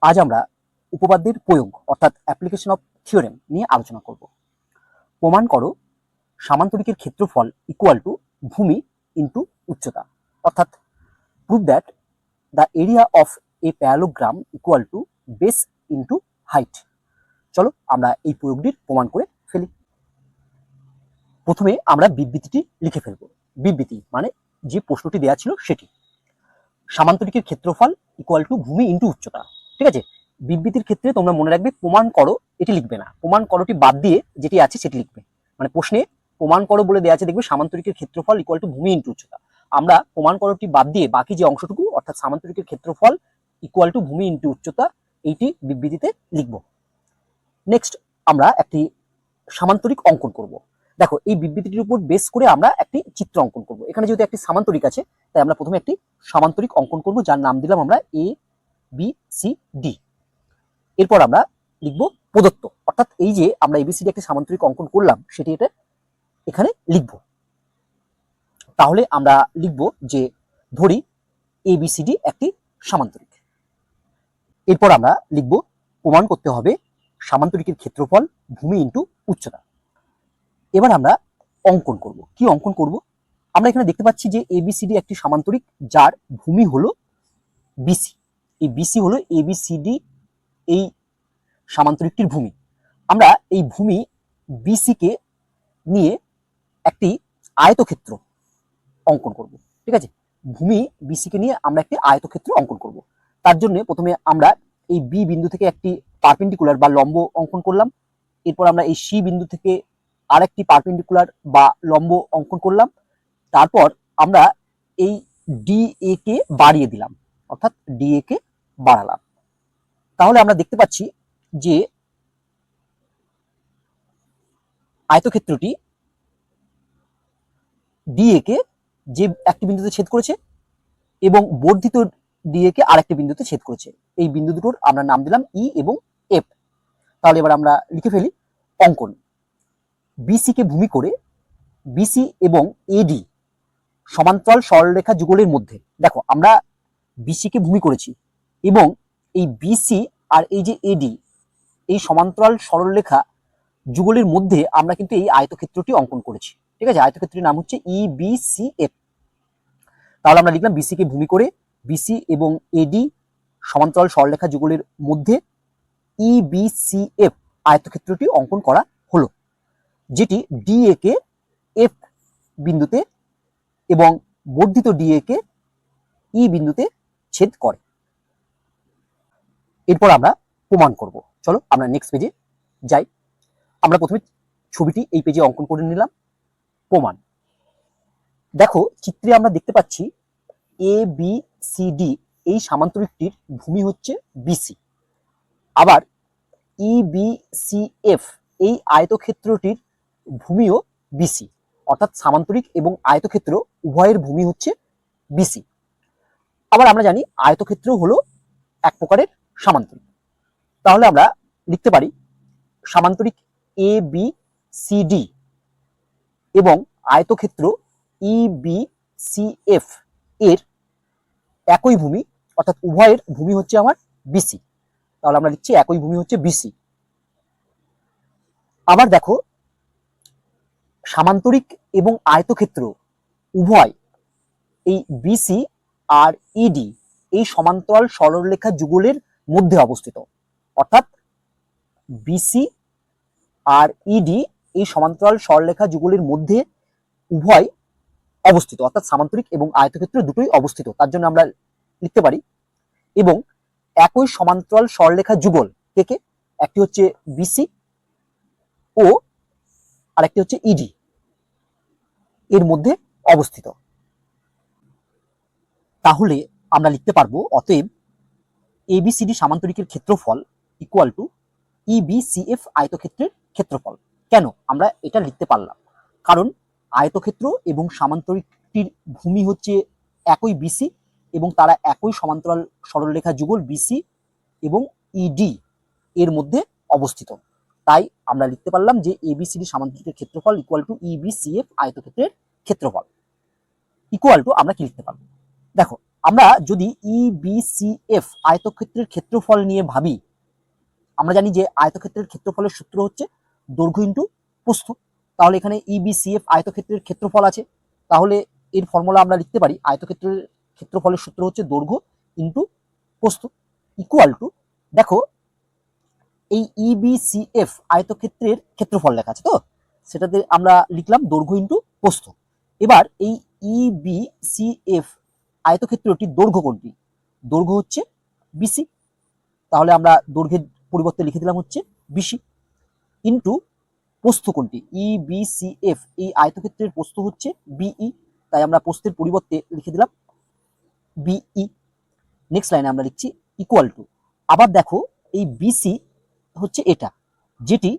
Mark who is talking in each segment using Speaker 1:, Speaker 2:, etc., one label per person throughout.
Speaker 1: আজ আমরা উপপাদ্যের প্রয়োগ অর্থাৎ অ্যাপ্লিকেশন অফ থিওরেম নিয়ে আলোচনা করব। প্রমাণ করো সামান্তরিকের ক্ষেত্রফল ইকুয়াল টু ভূমি ইন্টু উচ্চতা, অর্থাৎ prove that the area of a parallelogram equal to base into height. চলো আমরা এই প্রয়োগটির প্রমাণ করে ফেলি। প্রথমে আমরা বিবৃতিটি লিখে ফেলবো। বিবৃতি মানে যে প্রশ্নটি দেওয়া ছিল সেটি, সামান্তরিকের ক্ষেত্রফল ইকুয়াল টু ভূমি ইন্টু উচ্চতা। ঠিক আছে, বিবৃতির ক্ষেত্রে তোমরা মনে রাখবে প্রমাণ করো এটি লিখবে না, প্রমাণ করোটি বাদ দিয়ে যেটি আছে সেটি লিখবে। মানে প্রশ্নে প্রমাণ করো বলে দেওয়া আছে, দেখবে সামান্তরিকের ক্ষেত্রফল ইকুয়াল টু ভূমি ইন্টু উচ্চতা। আমরা প্রমাণ করোটি বাদ দিয়ে বাকি যে অংশটুকু অর্থাৎ সামান্তরিকের ক্ষেত্রফল ইকুয়াল টু ভূমি ইন্টু উচ্চতা এইটি বিবৃতিতে লিখব। নেক্সট আমরা একটি সামান্তরিক অঙ্কন করব। দেখো এই বিবৃতিটির উপর বেস করে আমরা একটি চিত্র অঙ্কন করব। এখানে যেহেতু একটি সামান্তরিক আছে তাই আমরা প্রথমে একটি সামান্তরিক অঙ্কন করব, যার নাম দিলাম আমরা এ বি সি ডি। এরপর আমরা লিখব প্রদত্ত, অর্থাৎ এই যে আমরা এবিসিডি একটি সামান্তরিক অঙ্কন করলাম সেটি এটা এখানে লিখব। তাহলে আমরা লিখব যে ধরি এবিসিডি একটি সামান্তরিক। এরপর আমরা লিখব প্রমাণ করতে হবে সামান্তরিকের ক্ষেত্রফল ভূমি ইন্টু উচ্চতা। এবার আমরা অঙ্কন করব। কি অঙ্কন করব? আমরা এখানে দেখতে পাচ্ছি যে এবিসিডি একটি সামান্তরিক যার ভূমি হলো বিসি। এই বিসি হলো এবিসিডি এই সামান্তরিকটির ভূমি। আমরা এই ভূমি বিসি কে নিয়ে একটি আয়তক্ষেত্র অঙ্কন করব। ঠিক আছে, ভূমি বিসি কে নিয়ে আমরা একটি আয়তক্ষেত্র অঙ্কন করব। তার জন্য প্রথমে আমরা এই বি বিন্দু থেকে একটি পারপেন্ডিকুলার বা লম্ব অঙ্কন করলাম। এরপর আমরা এই সি বিন্দু থেকে আরেকটি পারপেন্ডিকুলার বা লম্ব অঙ্কন করলাম। তারপর আমরা এই ডি এ কে বাড়িয়ে দিলাম, অর্থাৎ ডি এ কে বাড়ালাম। তাহলে আমরা দেখতে পাচ্ছি যে আয়তক্ষেত্রটি ডিএ কে যে একটি বিন্দুতে ছেদ করেছে এবং বর্ধিত ডিএ কে আরেকটি বিন্দুতে ছেদ করেছে। এই বিন্দু দুটোর আমরা নাম দিলাম ই এবং এফ। তাহলে এবার আমরা লিখে ফেলি অঙ্কন। বিসি কে ভূমি করে বিসি এবং এডি সমান্তরাল সরলরেখা যুগলের মধ্যে, দেখো আমরা বিসি কে ভূমি করেছি এবং এই বিসি আর এই যে এডি এই সমান্তরাল সরলরেখা যুগলের মধ্যে আমরা কিন্তু এই আয়তক্ষেত্রটি অঙ্কন করেছি। ঠিক আছে, আয়তক্ষেত্রটির নাম হচ্ছে ই বি সি এফ। তাহলে আমরা লিখলাম বিসি কে ভূমি করে বিসি এবং এডি সমান্তরাল সরলরেখা যুগলের মধ্যে ই বি সি এফ আয়তক্ষেত্রটি অঙ্কন করা হলো, যেটি ডিএ কে এফ বিন্দুতে এবং বর্ধিত ডিএ কে ই বিন্দুতে ছেদ করে। এরপর আমরা প্রমাণ করব। চলো আমরা নেক্সট পেজে যাই। আমরা প্রথমে ছবিটি এই পেজে অঙ্কন করে নিলাম। প্রমাণ। দেখো চিত্রে আমরা দেখতে পাচ্ছি এ বি সি ডি এই সামান্তরিকটির ভূমি হচ্ছে বিসি, আবার ই বি সি এফ এই আয়তক্ষেত্রটির ভূমিও বিসি, অর্থাৎ সামান্তরিক এবং আয়তক্ষেত্র উভয়ের ভূমি হচ্ছে বিসি। আবার আমরা জানি আয়তক্ষেত্র হলো এক প্রকারের সামান্তরিক। তাহলে আমরা লিখতে পারি সামান্তরিক এ বি সি ডি এবং আয়তক্ষেত্র ই বি সি এফ এর একই ভূমি, অর্থাৎ উভয়ের ভূমি হচ্ছে আমার বিসি। তাহলে আমরা লিখছি একই ভূমি হচ্ছে বিসি। আবার দেখো সামান্তরিক এবং আয়তক্ষেত্র উভয় এই বিসি আর ইডি এই সমান্তরাল সরলরেখা যুগলের মধ্যে অবস্থিত, অর্থাৎ বিসি আর ইডি এই সমান্তরাল সরলরেখা যুগলের মধ্যে উভয় অবস্থিত, অর্থাৎ সামান্তরিক এবং আয়তক্ষেত্র দুটোই অবস্থিত। তার জন্য আমরা লিখতে পারি এবং একই সমান্তরাল সরলরেখা যুগল থেকে একটি হচ্ছে বিসি ও আরেকটি হচ্ছে ইডি এর মধ্যে অবস্থিত। তাহলে আমরা লিখতে পারবো অতএব এবিসিডি সামান্তরিকের ক্ষেত্রফল ইকুয়াল টু ইবিসিএফ আয়তক্ষেত্রের ক্ষেত্রফল। কেন আমরা এটা লিখতে পারলাম? কারণ আয়তক্ষেত্র এবং সামান্তরিকটির ভূমি হচ্ছে একই বিসি এবং তারা একই সমান্তরাল সরলরেখা যুগল বিসি এবং ইডি এর মধ্যে অবস্থিত। তাই আমরা লিখতে পারলাম যে এবিসিডি সামান্তরিকের ক্ষেত্রফল ইকুয়াল টু ইবিসিএফ আয়তক্ষেত্রের ক্ষেত্রফল। ইকুয়াল টু আমরা কি লিখতে পারবো? দেখো আমরা যদি EBCF আয়তক্ষেত্রের ক্ষেত্রফল নিয়ে ভাবি, আমরা জানি যে আয়তক্ষেত্রের ক্ষেত্রফলের সূত্র হচ্ছে দৈর্ঘ্য ইন্টু প্রস্থ। তাহলে এখানে EBCF আয়তক্ষেত্রের ক্ষেত্রফল আছে, তাহলে এর ফর্মুলা আমরা লিখতে পারি আয়তক্ষেত্রের ক্ষেত্রফলের সূত্র হচ্ছে দৈর্ঘ্য ইন্টু প্রস্থ ইকুয়াল টু, দেখো এই EBCF আয়তক্ষেত্রের ক্ষেত্রফল লেখা আছে, তো সেটাতে আমরা লিখলাম দৈর্ঘ্য ইন্টু প্রস্থ। এবার এই EBCF আয়তক্ষেত্রটির দৈর্ঘ্য কোনটি? দৈর্ঘ্য হচ্ছে BC, তাহলে আমরা দৈর্ঘ্যের পরিবর্তে লিখে দিলাম হচ্ছে BC ইন্টু প্রস্থ কোনটি? EBCF এই আয়তক্ষেত্রের প্রস্থ হচ্ছে BE, তাই আমরা প্রস্থের পরিবর্তে লিখে দিলাম BE। নেক্সট লাইনে আমরা লিখছি ইকুয়াল টু, আবার দেখো এই BC হচ্ছে এটা, যেটি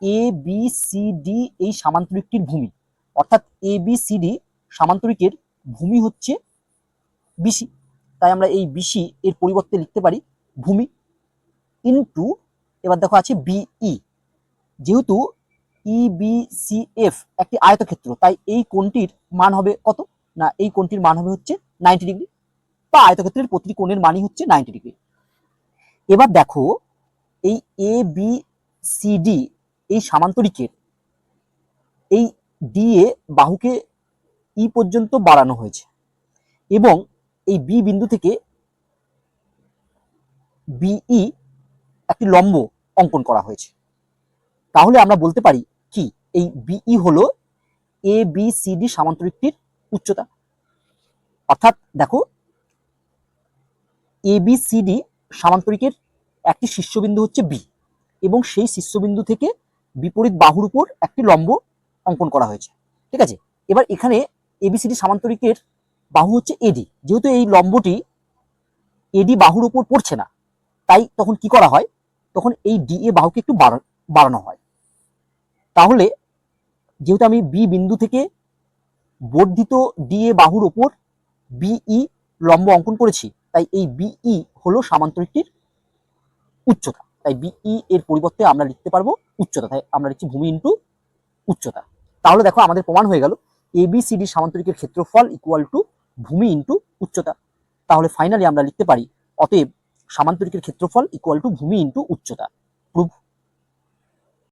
Speaker 1: ABCD এই সামান্তরিকটির ভূমি, অর্থাৎ ABCD সামান্তরিকের ভূমি হচ্ছে BC, তাই আমরা এই BC এর পরিবর্তে লিখতে পারি ভূমি ইন্টু, এবার দেখো আছে BE, যেহেতু EBCF একটি আয়তক্ষেত্র, তাই এই কোণটির মান হবে কত? না, এই কোণটির মান হবে হচ্ছে 90 ডিগ্রি, বা আয়তক্ষেত্রের প্রতিটি কোণের মানই হচ্ছে 90 ডিগ্রি। এবার দেখো এই ABCD এই সামান্তরিকের এই DA বাহুকে E পর্যন্ত বাড়ানো হয়েছে, এবং এই B বিন্দু থেকে BE একটি লম্ব অঙ্কন করা হয়েছে। তাহলে আমরা বলতে পারি কি, এই BE হলো ABCD সামান্তরিকটির উচ্চতা। অর্থাৎ দেখো ABCD সামান্তরিকের একটি শীর্ষবিন্দু হচ্ছে B, এবং সেই শীর্ষবিন্দু থেকে বিপরীত বাহুর উপর একটি লম্ব অঙ্কন করা হয়েছে, ঠিক আছে। এবার এখানে ABCD সামান্তরিকের বাহু হচ্ছে AD, যেহেতু এই লম্বটি AD বাহুর উপর পড়ছে না, তাই তখন কি করা হয়, তখন এই DA বাহুকে একটু বাড়ানো হয়। তাহলে যেহেতু আমি B বিন্দু থেকে বর্ধিত DA বাহুর উপর BE লম্ব অঙ্কন করেছি, তাই এই BE হলো সামান্তরিকটির উচ্চতা, তাই BE এর পরিবর্তে আমরা লিখতে পারবো উচ্চতা, তাই আমরা লিখছি ভূমি ইন্টু উচ্চতা। তাহলে দেখো আমাদের প্রমাণ হয়ে গেল ABCD সামান্তরিকের ক্ষেত্রফল ইকুয়াল টু ভূমি ইন্টু উচ্চতা। তাহলে ফাইনালি আমরা লিখতে পারি অতএব সামান্তরিকের ক্ষেত্রফল ইকুয়াল টু ভূমি ইন্টু উচ্চতা।